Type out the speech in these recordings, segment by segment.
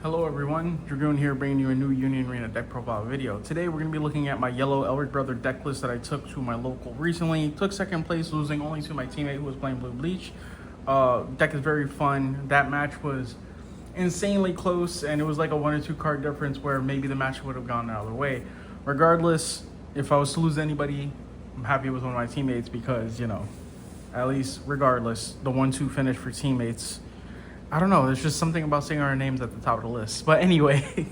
Hello everyone, Dragoon here bringing you a new Union Arena deck profile video. Today we're going to be looking at my yellow Elric brother deck list that I took to my local recently. Took second place, losing only to my teammate who was playing Blue Bleach. Deck is very fun. That match was insanely close and it was like a 1 or 2 card difference where maybe the match would have gone the other way. Regardless, if I was to lose anybody, I'm happy with one of my teammates because, you know, at least regardless, the 1-2 finish for teammates. I don't know, there's just something about seeing our names at the top of the list. But anyway,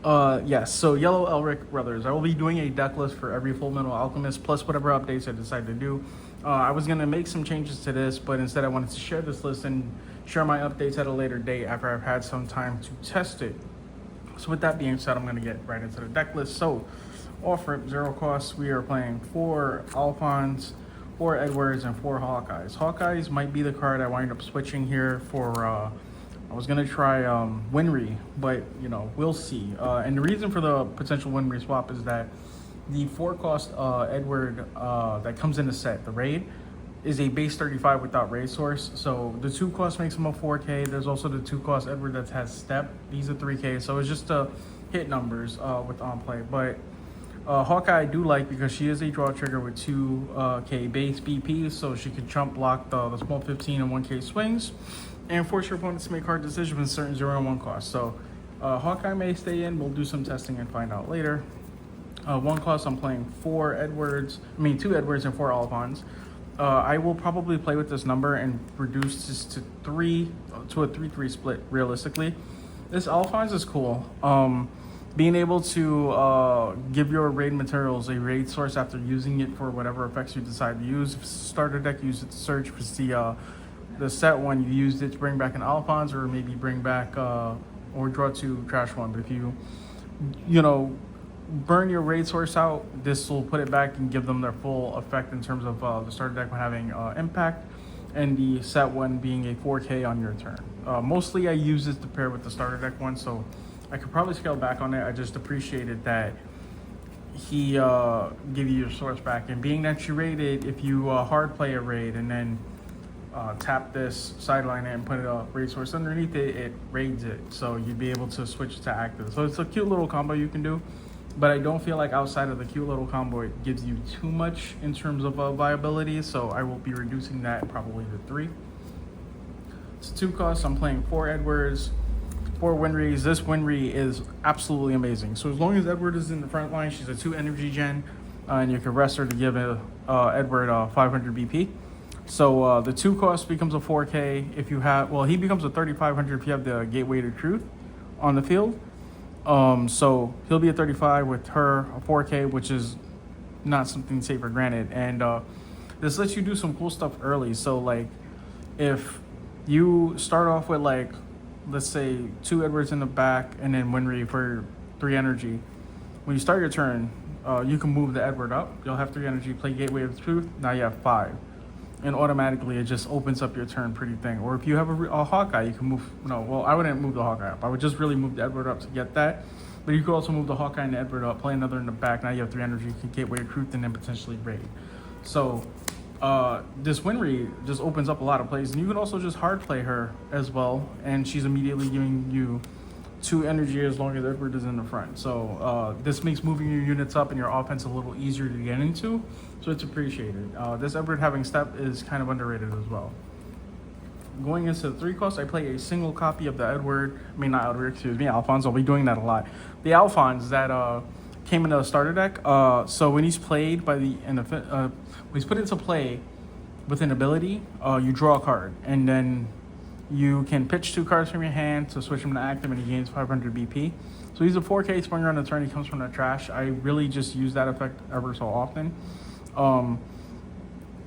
yes, so Yellow Elric Brothers. I will be doing a deck list for every Fullmetal Alchemist, plus whatever updates I decide to do. I was going to make some changes to this, but instead I wanted to share this list and share my updates at a later date after I've had some time to test it. So with that being said, I'm going to get right into the deck list. So, off rip, 0 cost, we are playing 4 Alphons, 4 Edwards, and 4 Hawkeyes. Hawkeyes might be the card I wind up switching here for, I was going to try Winry, but, you know, we'll see. And the reason for the potential Winry swap is that the 4 cost Edward that comes in the set, the raid, is a base 35 without raid source. So the 2 cost makes him a 4K. There's also the 2 cost Edward that has step. He's a 3K. So it's just to hit numbers with on play. But Hawkeye I do like because she is a draw trigger with 2K base BP, so she can chump block the small 15 and 1K swings and force your opponents to make hard decisions with certain 0 and 1 cost. So Hawkeye may stay in. We'll do some testing and find out later. 1 cost, I'm playing 2 Edwards and 4 Alphons. I will probably play with this number and reduce this to a 3-3 split realistically. This Alphons is cool. Being able to give your raid materials a raid source after using it for whatever effects you decide to use. If it's a starter deck, use it to search. If it's the set one, you used it to bring back an Alphons or maybe bring back or draw 2 trash 1. But if you know, burn your raid source out, this will put it back and give them their full effect in terms of the starter deck one having impact and the set one being a 4K on your turn. Mostly I use this to pair with the starter deck one, so I could probably scale back on it. I just appreciated that he give you your source back. And being that you raided, if you hard play a raid and then tap this, sideline it, and put a raid source underneath it, it raids it. So you'd be able to switch to active. So it's a cute little combo you can do. But I don't feel like outside of the cute little combo, it gives you too much in terms of viability. So I will be reducing that probably to 3. It's 2 costs. I'm playing 4 Edwards, 4 Winrys. This Winry is absolutely amazing. So as long as Edward is in the front line, she's a 2 energy gen, and you can rest her to give Edward 500 BP. So the 2 cost becomes a 4K if you have, well, he becomes a 3500 if you have the Gateway to Truth on the field. So he'll be a 35 with her a 4K, which is not something to take for granted. And this lets you do some cool stuff early. So like if you start off with like, let's say 2 Edwards in the back and then Winry for 3 energy. When you start your turn, you can move the Edward up. You'll have 3 energy, play Gateway of Truth. Now you have 5. And automatically it just opens up your turn pretty thing. Or if you have a Hawkeye, you can move, no, well, I wouldn't move the Hawkeye up. I would just really move the Edward up to get that. But you could also move the Hawkeye and the Edward up, play another in the back. Now you have 3 energy, you can Gateway of Truth and then potentially raid. So this Winry just opens up a lot of plays, and you can also just hard play her as well, and she's immediately giving you 2 energy as long as Edward is in the front. So this makes moving your units up and your offense a little easier to get into, so it's appreciated. This Edward having step is kind of underrated as well. Going into the 3 cost, I play a single copy of the Alphons. I'll be doing that a lot. The Alphons that came into the starter deck. So when he's played when he's put into play with an ability, you draw a card, and then you can pitch 2 cards from your hand to switch him to active, and he gains 500 BP. So he's a 4K swinger on the turn. He comes from the trash. I really just use that effect ever so often.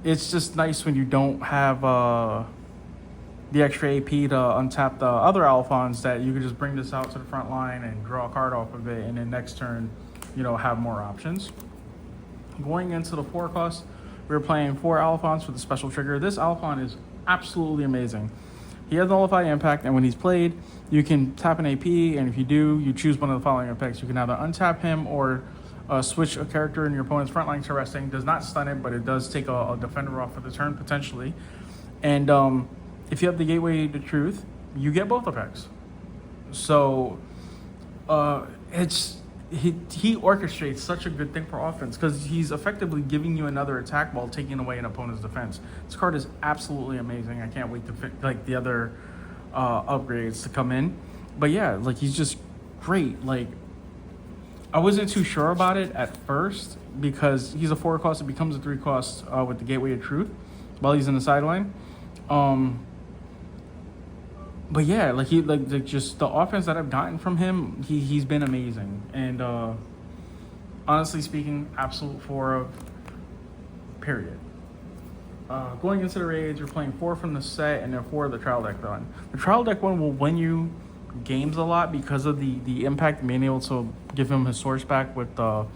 It's just nice when you don't have the extra AP to untap the other Alphons, that you can just bring this out to the front line and draw a card off of it, and then next turn, you know, have more options. Going into the 4 cost, we're playing 4 Alphons for the special trigger. This Alphon is absolutely amazing. He has Nullify Impact, and when he's played, you can tap an AP, and if you do, you choose one of the following effects. You can either untap him or switch a character in your opponent's front line to resting. Does not stun it, but it does take a defender off for the turn, potentially. And if you have the Gateway to Truth, you get both effects. So he orchestrates such a good thing for offense because he's effectively giving you another attack while taking away an opponent's defense. This card is absolutely amazing. I can't wait to like the other upgrades to come in. But yeah, like he's just great. Like I wasn't too sure about it at first because he's a 4 cost. It becomes a 3 cost with the Gateway of Truth while he's in the sideline. But yeah, like just the offense that I've gotten from him, he's been amazing. And honestly speaking, absolute 4 of period. Going into the raids, we're playing 4 from the set and then 4 of the trial deck one. The trial deck one will win you games a lot because of the impact and being able to give him his source back with the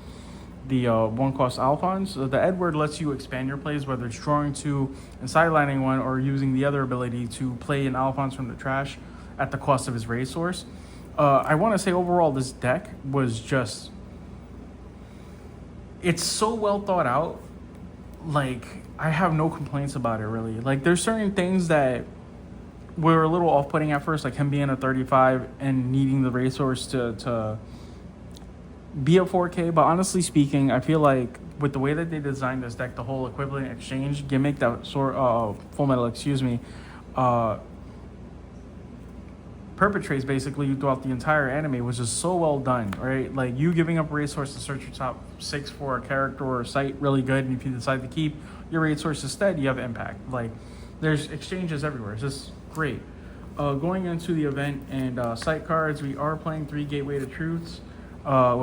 1 cost Alphons. So the Edward lets you expand your plays, whether it's drawing 2 and sidelining 1 or using the other ability to play an Alphons from the trash at the cost of his raid source. I want to say overall this deck was just, it's so well thought out. Like I have no complaints about it really. Like there's certain things that were a little off-putting at first, like him being a 35 and needing the raid source to be at 4K, but honestly speaking, I feel like with the way that they designed this deck, the whole equivalent exchange gimmick that Fullmetal, perpetrates basically throughout the entire anime was just so well done, right? Like you giving up raid source to search your top 6 for a character or a site really good, and if you decide to keep your raid source instead, you have impact. Like there's exchanges everywhere. It's just great. Going into the event and site cards, we are playing 3 Gateway to Truths.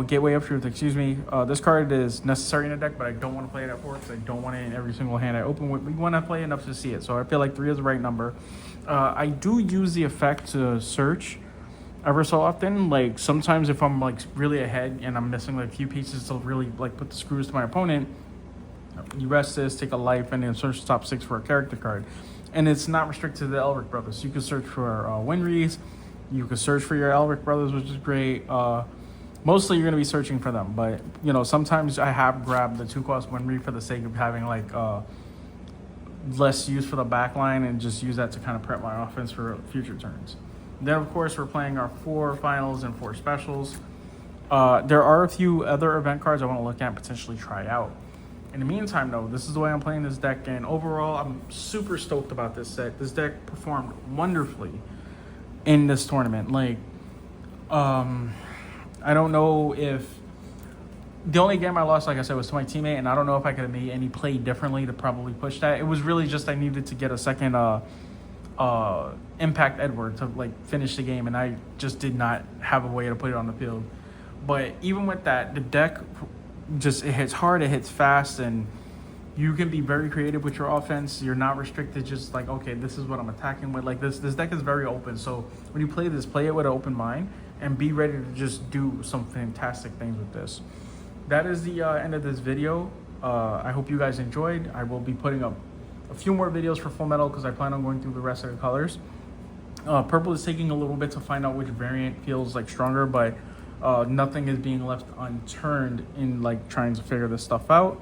Gateway of Truth, excuse me. This card is necessary in the deck, but I don't want to play it at 4 because I don't want it in every single hand I open. We want to play enough to see it, so I feel like 3 is the right number. I do use the effect to search ever so often. Like sometimes if I'm like really ahead and I'm missing like a few pieces to really like put the screws to my opponent, you rest this, take a life, and then search the top 6 for a character card. And it's not restricted to the Elric brothers. You can search for Winries, you can search for your Elric brothers, which is great. Mostly you're going to be searching for them, but you know, sometimes I have grabbed the 2 cost Winry for the sake of having like less use for the back line and just use that to kind of prep my offense for future turns. Then of course we're playing our 4 finals and 4 specials. There are a few other event cards I want to look at and potentially try out. In the meantime though, this is the way I'm playing this deck, and overall I'm super stoked about this set. This deck performed wonderfully in this tournament. Like I don't know if the only game I lost, like I said, was to my teammate, and I don't know if I could have made any play differently to probably push that. It was really just I needed to get a second impact Edward to like finish the game, and I just did not have a way to put it on the field. But even with that, the deck just, it hits hard, it hits fast, and you can be very creative with your offense. You're not restricted just like, okay, this is what I'm attacking with. Like this deck is very open, so when you play this, play it with an open mind and be ready to just do some fantastic things with this. That is the end of this video. I hope you guys enjoyed. I will be putting up a few more videos for Fullmetal because I plan on going through the rest of the colors. Purple is taking a little bit to find out which variant feels like stronger, but nothing is being left unturned in like trying to figure this stuff out.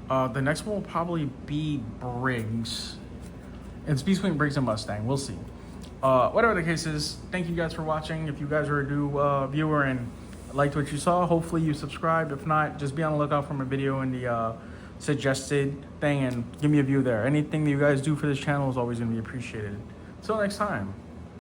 The next one will probably be Briggs. It's between Briggs and Mustang. We'll see. Whatever the case is, thank you guys for watching. If you guys are a new viewer and liked what you saw, hopefully you subscribed. If not, just be on the lookout for my video in the suggested thing and give me a view there. Anything that you guys do for this channel is always going to be appreciated. Until next time.